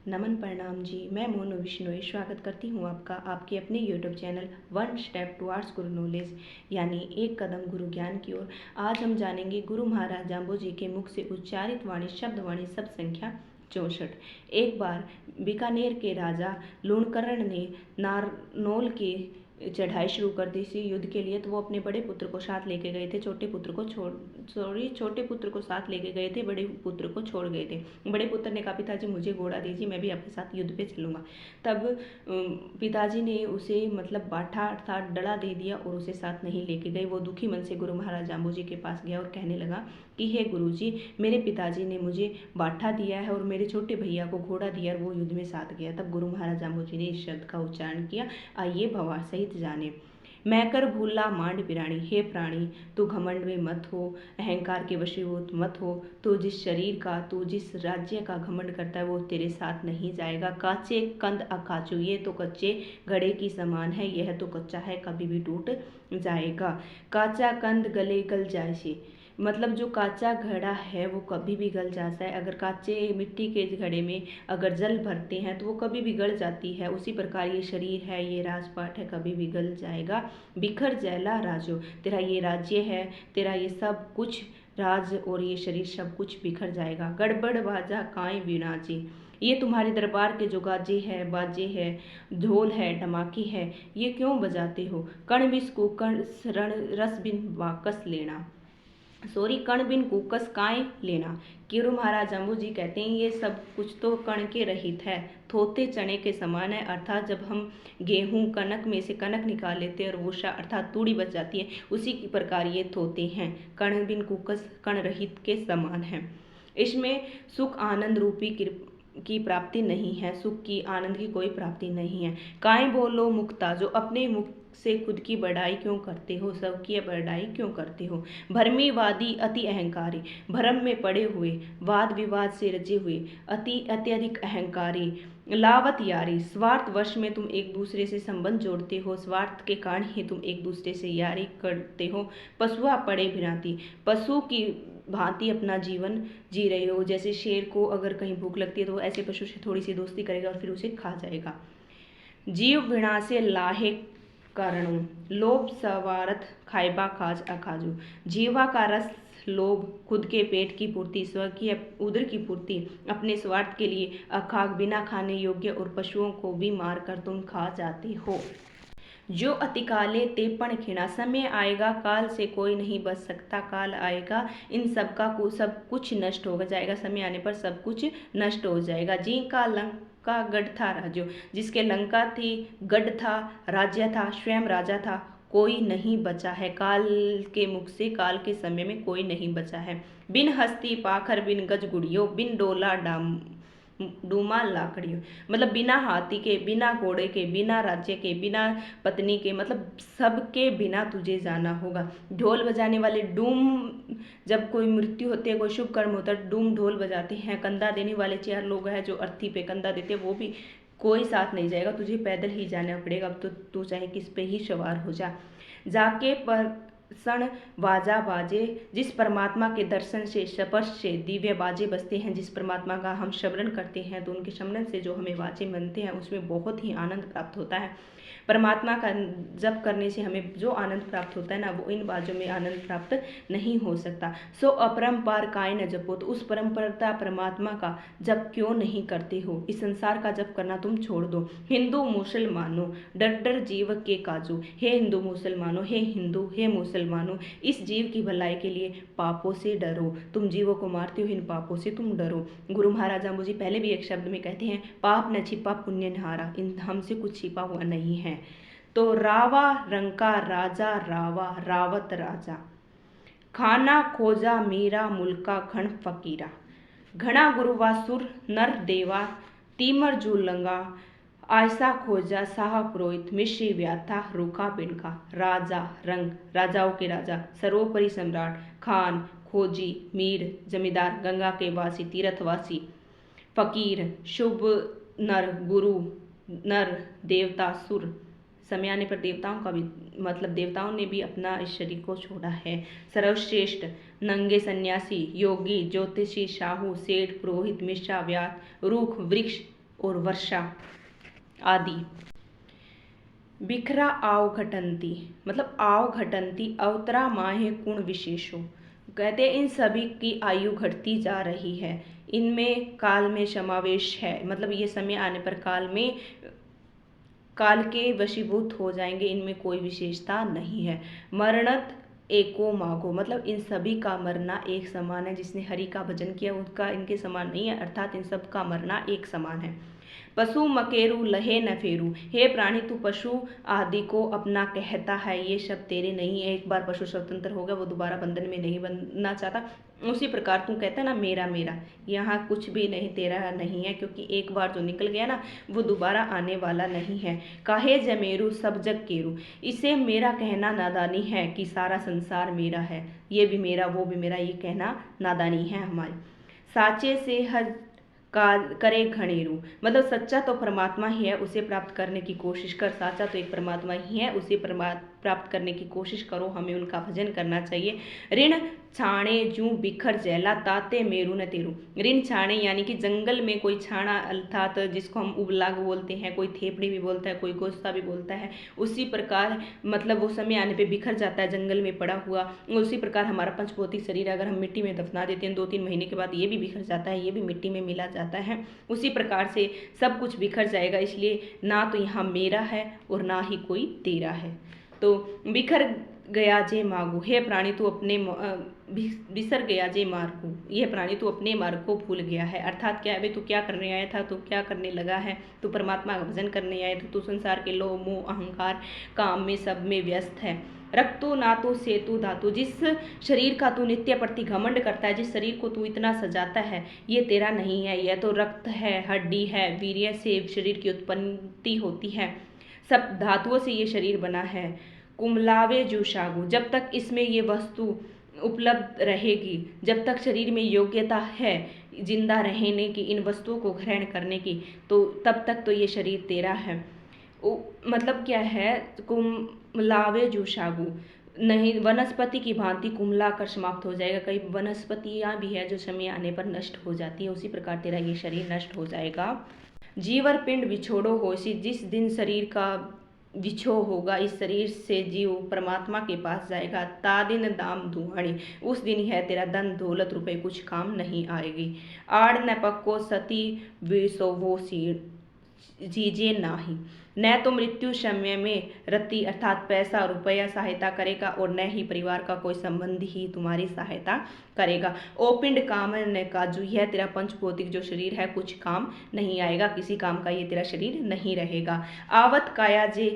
नमन प्रणाम जी। मैं मोनू विश्नोई स्वागत करती हूँ आपका आपके अपने YouTube channel one step towards गुरु नॉलेज यानी एक कदम गुरु ज्ञान की ओर। आज हम जानेंगे गुरु महाराज जाम्बो जी के मुख से उच्चारित वाणी शब्दवाणी शब्द संख्या 64। एक बार बीकानेर के राजा लूणकरण ने नारनौल की चढ़ाई शुरू कर दी थी युद्ध के लिए, तो वो अपने बड़े पुत्र को साथ लेके गए थे, छोटे पुत्र को साथ लेके गए थे, बड़े पुत्र को छोड़ गए थे। बड़े पुत्र ने कहा, पिताजी मुझे घोड़ा दीजिए, मैं भी आपके साथ युद्ध पे चलूंगा। तब पिताजी ने उसे मतलब बाठा अर्थात डला दे दिया और उसे साथ नहीं लेके गए। वो दुखी मन से गुरु महाराज जाम्बो जी के पास गया और कहने लगा कि हे गुरु जी, मेरे पिताजी ने मुझे बाठा दिया है और मेरे छोटे भैया को घोड़ा दिया और वो युद्ध में साथ गया। तब गुरु महाराज जाम्बो जी ने इस शब्द का उच्चारण किया, आइए भवा सहित जाने। मैं कर भूला मांड पिराणी, हे प्राणी तू घमंड में मत हो, अहंकार के वशीभूत मत हो। तू जिस शरीर का, तू जिस राज्य का घमंड करता है वो तेरे साथ नहीं जाएगा। काचे कंद अकाचू, ये तो कच्चे घड़े की समान है, यह तो कच्चा है, कभी भी टूट जाएगा। काचा कंद गले गल जाए से, मतलब जो काचा घड़ा है वो कभी भी गल जाता है। अगर काचे मिट्टी के घड़े में अगर जल भरते हैं तो वो कभी भी गल जाती है। उसी प्रकार ये शरीर है, ये राजपाट है, कभी भी गल जाएगा। बिखर जैला राजो, तेरा ये राज्य है, तेरा ये सब कुछ राज और ये शरीर सब कुछ बिखर जाएगा। गड़बड़ बाजा काएं बिनाजी, ये तुम्हारे दरबार के जो गाजे है, बाजे है, ढोल है, धमाकी है, ये क्यों बजाते हो। कण बिस कुकण रण रस बिन वाकस लेना, सॉरी कण बिन कुकस काय लेना। गुरु महाराज जाम्बो जी कहते हैं ये सब कुछ तो कण के रहित है, थोथे चने के समान है। अर्थात जब हम गेहूं कनक में से कनक निकाल लेते हैं और वोषा अर्थात तूड़ी बच जाती है, उसी की प्रकार ये थोथे हैं, कण बिन कुकस कण रहित के समान है। इसमें सुख आनंद रूपी की प्राप्ति नहीं है, सुख की आनंद की कोई प्राप्ति नहीं है। काय बोलो मुक्ता, जो अपने मुख से खुद की बढ़ाई क्यों करते हो, सबकी बढ़ाई क्यों करते हो। भरमीवादी अति अहंकारी, भ्रम में पड़े हुए, वाद विवाद से रचे हुए, अत्यधिक अहंकारी। लावत यारी, स्वार्थ वश में तुम एक दूसरे से संबंध जोड़ते हो, स्वार्थ के कारण ही तुम एक दूसरे से यारी करते हो। पशुआ पड़े भिरांति, पशु की भांति अपना जीवन जी रहे हो। जैसे शेर को अगर कहीं भूख लगती है तो ऐसे पशु से थोड़ी सी दोस्ती करेगा और फिर उसे खा जाएगा। जीव विनाशे लाहे कारणों, लोभ सवारथ खाइबा काज अखाजू, जीवा का रस लोभ, खुद के पेट की पूर्ति, स्व की उदर की पूर्ति, अपने स्वार्थ के लिए अखाग बिना खाने योग्य और पशुओं को भी मारकर तुम खा जाते हो। जो अतिकाले तेपण खिणा, समय आएगा काल से कोई नहीं बच सकता, काल आएगा इन सब सब कुछ नष्ट हो जाएगा, समय आने पर सब कुछ नष्ट हो जाएगा। जी का लंका गढ़ था राजो, जिसके लंका थी, गढ़ था, राज्य था, स्वयं राजा था, कोई नहीं बचा है। काल के मुख से, काल के समय में कोई नहीं बचा है। बिन हस्ती पाखर बिन गज गुड़ियो, बिन डोला डूमा लाकड़ियों, मतलब बिना हाथी के, बिना घोड़े के, बिना राज्य के, बिना पत्नी के, मतलब सबके बिना तुझे जाना होगा। ढोल बजाने वाले डूम, जब कोई मृत्यु होती है, कोई शुभ कर्म होता है, डूम ढोल बजाते हैं। कंधा देने वाले 4 लोग हैं जो अर्थी पे कंधा देते हैं, वो भी कोई साथ नहीं जाएगा, तुझे पैदल ही जाना पड़ेगा। अब तो तू चाहे किस पे ही सवार हो जा। जाके पर सण बाजा बाजे, जिस परमात्मा के दर्शन से, स्पर्श से दिव्य बाजे बजते हैं, जिस परमात्मा का हम स्मरण करते हैं तो उनके स्मरण से जो हमें बाजे बनते हैं उसमें बहुत ही आनंद प्राप्त होता है। परमात्मा का जप करने से हमें जो आनंद प्राप्त होता है ना, वो इन बाजों में आनंद प्राप्त नहीं हो सकता। सो अपरंपार काय न जपो, तो उस परंपरता परमात्मा का जप क्यों नहीं करते हो। इस संसार का जप करना तुम छोड़ दो। हिंदू मुसलमानों डर डर जीव के काजू, हे हिंदू मुसलमानों, हे हिंदू, हे मुसलमानों, इस जीव की भलाई के लिए पापों से डरो। तुम जीवों को मारते हो, इन पापों से तुम डरो। गुरु महाराज जाम्बो जी पहले भी एक शब्द में कहते हैं, पाप न छिपा पुण्य न हारा, इन हमसे कुछ छिपा हुआ नहीं है। तो रावा रंका राजा रावा रावत राजा, खाना खोजा मीरा मुल्का खण फकीरा। घना गुरुवासुर नर देवा, तीमर जूलंगा, आयसा खोजा साहा पुरोहित, मिश्री व्याथा रूखा पिनका। राजा रंग, राजाओं के राजा, सर्वोपरि सम्राट, खान खोजी, मीर जमींदार, गंगा के वासी, तीर्थवासी, फकीर शुभ नर, गुरु नर, देवता सुर। समय आने पर देवताओं का भी मतलब देवताओं ने भी अपना इस शरीर को छोड़ा है। सर्वश्रेष्ठ नंगे सन्यासी, योगी, ज्योतिषी, साहू, सेठ, पुरोहित, मिश्रा, व्यास, रूख, वृक्ष, और वर्षा आदि। बिखरा आव घटंती, मतलब आव घटंती अवतरा माहे गुण विशेषो। कहते हैं इन सभी की आयु घटती जा रही है, इनमें काल में समावेश है, मतलब ये समय आने पर काल के वशीभूत हो जाएंगे, इनमें कोई विशेषता नहीं है। मरणत एको मागो, मतलब इन सभी का मरना एक समान है। जिसने हरि का भजन किया उसका इनके समान नहीं है, अर्थात इन सब का मरना एक समान है। पशु मकेरू लहे न फेरू, हे प्राणी तू पशु आदि को अपना कहता है, ये शब्द तेरे नहीं है। एक बार पशु स्वतंत्र हो गया, वो दोबारा बंधन में नहीं बनना चाहता, उसी प्रकार तू कहता है ना मेरा मेरा, यहाँ कुछ भी नहीं तेरा नहीं है, क्योंकि एक बार जो निकल गया ना वो दोबारा आने वाला नहीं है। काहे जमेरू सब जग केरू, इसे मेरा कहना नादानी है कि सारा संसार मेरा है, ये भी मेरा वो भी मेरा, ये कहना नादानी है हमारी। साचे से हर करे घनेरू, मतलब सच्चा तो परमात्मा ही है, उसे प्राप्त करने की कोशिश कर। साचा तो एक परमात्मा ही है, उसे प्राप्त करने की कोशिश करो, हमें उनका भजन करना चाहिए। ऋण छाणे जू बिखर जैला ताते मेरू न तेरू, ऋण छाणे यानी कि जंगल में कोई छाना, अर्थात जिसको हम उबलाग बोलते हैं, कोई थेपड़ी भी बोलता है, कोई गोस्ता भी बोलता है, उसी प्रकार मतलब वो समय आने पे बिखर जाता है जंगल में पड़ा हुआ। उसी प्रकार हमारा पंचभौतिक शरीर अगर हम मिट्टी में दफना देते हैं 2-3 महीने के बाद ये भी बिखर जाता है, ये भी मिट्टी में मिला जाता है। उसी प्रकार से सब कुछ बिखर जाएगा, इसलिए ना तो यहाँ मेरा है और ना ही कोई तेरा है। तो बिखर गया जे मागू, हे प्राणी तू अपने बिसर गया जे मार्गू, यह प्राणी तू अपने मार्ग को भूल गया है। अर्थात क्या है भाई, तू क्या करने आया था, तू क्या करने लगा है, तू परमात्मा का भजन करने आया था, तू संसार के लोभ मोह अहंकार काम में सब में व्यस्त है। रक्तो नातो सेतु धातु, जिस शरीर का तू नित्य प्रति घमंड करता है, जिस शरीर को तू इतना सजाता है, ये तेरा नहीं है। यह तो रक्त है, हड्डी है, वीर्य से शरीर की उत्पत्ति होती है, सब धातुओं से ये शरीर बना है। कुमलावे जो शागु, जब तक इसमें ये वस्तु उपलब्ध रहेगी, जब तक शरीर में योग्यता है जिंदा रहने की, इन वस्तुओं को ग्रहण करने की, तो तब तक तो ये शरीर तेरा है। मतलब क्या है, कुमलावे जो शागु नहीं, वनस्पति की भांति कुमला कर समाप्त हो जाएगा। कई वनस्पतियां भी है जो समय आने पर नष्ट हो जाती है, उसी प्रकार तेरा ये शरीर नष्ट हो जाएगा। जीवर पिंड बिछोड़ो होसी, जिस दिन शरीर का विछोह होगा, इस शरीर से जीव परमात्मा के पास जाएगा। तादिन दाम दुहानी, उस दिन है तेरा धन दौलत रुपए कुछ काम नहीं आएगी। आड़ न पक्को सती विसो वो जीजे नाही, न तो मृत्यु समय में रति अर्थात पैसा रुपया सहायता करेगा, और न ही परिवार का कोई संबंध ही तुम्हारी सहायता करेगा। ओ पिंड काम न काजू, यह तेरा पंचभौतिक जो शरीर है कुछ काम नहीं आएगा, किसी काम का ये तेरा शरीर नहीं रहेगा। आवत काया जे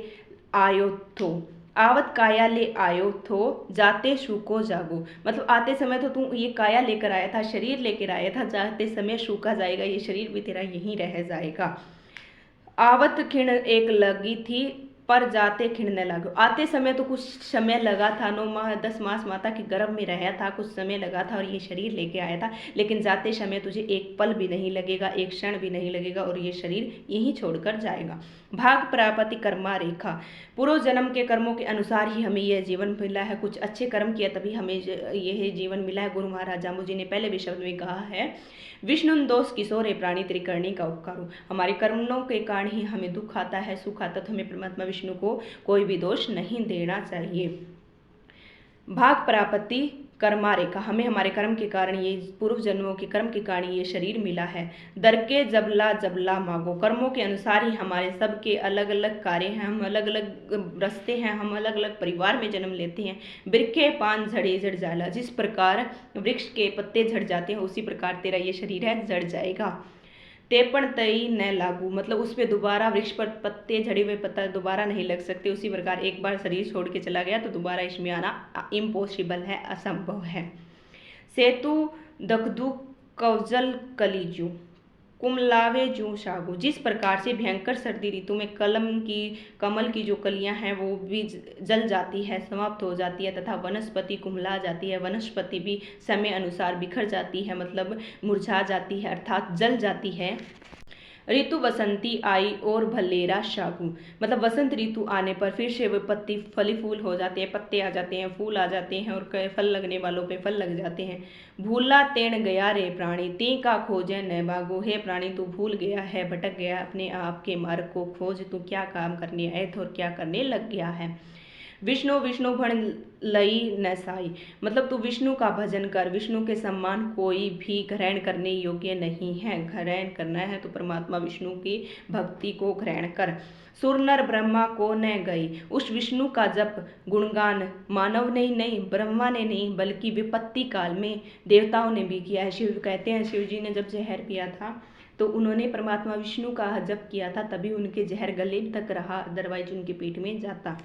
आयो थो, आवत काया ले आयो थो जाते सूको जागो, मतलब आते समय तो तू ये काया लेकर आया था, शरीर लेकर आया था, जाते समय सूखा जाएगा, ये शरीर भी तेरा यहीं रह जाएगा। आवत खिण एक लगी थी पर जाते खिण न लगो, आते समय तो कुछ समय लगा था, 9 माह 10 मास माता के गर्भ में रहा था, कुछ समय लगा था और ये शरीर लेके आया था, लेकिन जाते समय तुझे एक पल भी नहीं लगेगा, एक क्षण भी नहीं लगेगा, और ये शरीर यहीं छोड़कर जाएगा। भाग प्रापति कर्मा रेखा, पूर्व जन्म के कर्मों के अनुसार ही हमें यह जीवन मिला है, कुछ अच्छे कर्म किया तभी हमें यह जीवन मिला है। गुरु महाराज जाम्बू जी ने पहले भी शब्द में कहा है, विष्णु दोष किशोर प्राणी त्रिकर्णी का उपकारो, हमारे कर्मों के कारण ही हमें दुख आता है, सुख आता, तो हमें परमात्मा विष्णु को कोई भी दोष नहीं देना चाहिए। भाग प्राप्ति कर्मा रेखा, हमें हमारे कर्म के कारण, ये पूर्व जन्मों के कर्म के कारण ये शरीर मिला है। दर के जबला जबला मांगो, कर्मों के अनुसार ही हमारे सबके अलग अलग कार्य हैं, हम अलग अलग रास्ते हैं, हम अलग अलग परिवार में जन्म लेते हैं। वृक्षे पान झड़े झड़ जाला, जिस प्रकार वृक्ष के पत्ते झड़ जाते हैं उसी प्रकार तेरा ये शरीर है झड़ जाएगा। तेपन तई न लागू, मतलब उस पर दोबारा वृक्ष पर पत्ते झड़े हुए पत्ता दोबारा नहीं लग सकते, उसी प्रकार एक बार शरीर छोड़ के चला गया तो दोबारा इसमें आना इम्पॉसिबल है, असंभव है। सेतु दगदू कवजल कलीजू कुमलावे जू शागु, जिस प्रकार से भयंकर सर्दी ऋतु में कमल की जो कलियां हैं वो भी जल जाती है, समाप्त हो जाती है, तथा वनस्पति कुमला जाती है, वनस्पति भी समय अनुसार बिखर जाती है, मतलब मुरझा जाती है, अर्थात जल जाती है। ऋतु बसंती आई और भल्लेरा शागु, मतलब वसंत ऋतु आने पर फिर से वे पत्ती फली फूल हो जाते हैं, पत्ते आ जाते हैं, फूल आ जाते हैं और कई फल लगने वालों पे फल लग जाते हैं। भूला तेण गया रे प्राणी ते का खोजे न बागो, हे प्राणी तू भूल गया है, भटक गया अपने आप के मार्ग को खोज, तू क्या काम करने आए थे और क्या करने लग गया है। विष्णु विष्णु भण लई न साई, मतलब तू विष्णु का भजन कर, विष्णु के सम्मान कोई भी ग्रहण करने योग्य नहीं है। ग्रहण करना है तो परमात्मा विष्णु की भक्ति को ग्रहण कर। सुर नर ब्रह्मा को न गई, उस विष्णु का जप गुणगान मानव ने नहीं, ब्रह्मा ने नहीं, बल्कि विपत्ति काल में देवताओं ने भी किया है। शिव कहते हैं शिव जी ने जब जहर पिया था तो उन्होंने परमात्मा विष्णु का जप किया था, तभी उनके जहर गले तक रहा, अदरवाइज उनके पेट में जाता।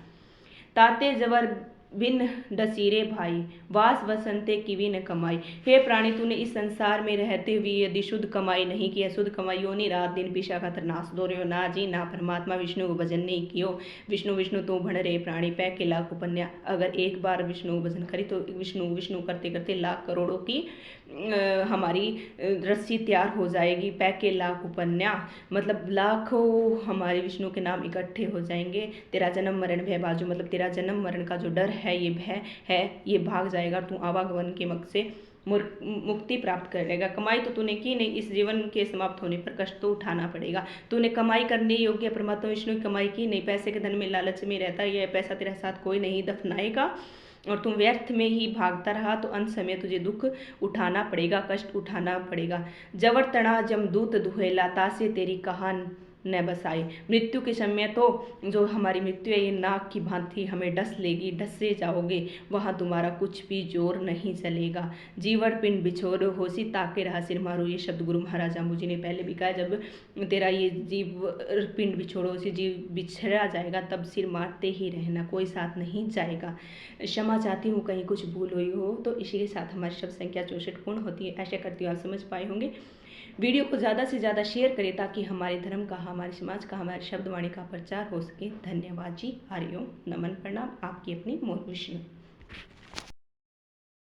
ताते जवर बिन डसीरे भाई, वास वसंते किवी न कमाई, हे प्राणी तूने इस संसार में रहते हुए यदि शुद्ध कमाई नहीं किया, शुद्ध कमाइयो ने रात दिन पीछा खातर नाश दो रहे हो, ना जी ना परमात्मा विष्णु को भजन नहीं कियो। विष्णु विष्णु तू भण रे प्राणी पै के लाख उपन्या, अगर एक बार विष्णु को भजन करी तो विष्णु विष्णु करते करते लाख करोड़ों की हमारी रस्सी तैयार हो जाएगी। पै के लाख उपन्या, मतलब लाखों हमारे विष्णु के नाम इकट्ठे हो जाएंगे। तेरा जन्म मरण भय बाजू, मतलब तेरा जन्म मरण का जो डर है, ये भय है, ये भाग जाएगा। तू आवागमन के मग से मुक्ति प्राप्त करेगा। कमाई तो तूने की नहीं, इस जीवन के समाप्त होने पर कष्ट तो उठाना पड़ेगा। तूने कमाई करने योग्य परमात्मा विष्णु की कमाई की नहीं, पैसे के धन में लालच में रहता है, यह पैसा तेरा साथ कोई नहीं दफनाएगा और तुम व्यर्थ में ही भागता रहा तो अंत समय तुझे दुख उठाना पड़ेगा, कष्ट उठाना पड़ेगा। जवर तणा जमदूत दुहेला, तासे तेरी कहान न बसाई, मृत्यु के समय तो जो हमारी मृत्यु है ये नाक की भांति हमें डस लेगी, डसे जाओगे, वहाँ तुम्हारा कुछ भी जोर नहीं चलेगा। जीवन पिंड बिछोर होसी ताके रहा सिर मारो, ये शब्द गुरु महाराज जाम्बू जी ने पहले भी कहा। जब तेरा ये जीव पिंड बिछोड़ो, उसी जीव बिछड़ा जाएगा तब सिर मारते ही रहना, कोई साथ नहीं जाएगा। क्षमा चाहती हूँ कहीं कुछ भूल हुई हो तो, इसी के साथ हमारी शब्द संख्या 64 पूर्ण होती है। आशा करती हूँ आप समझ पाए होंगे। वीडियो को ज़्यादा से ज़्यादा शेयर करें ताकि हमारे धर्म का, हमारे समाज का, हमारे शब्दवाणी का प्रचार हो सके। धन्यवाद जी। हरिओम, नमन, प्रणाम। आपकी अपनी मोर विष्णु।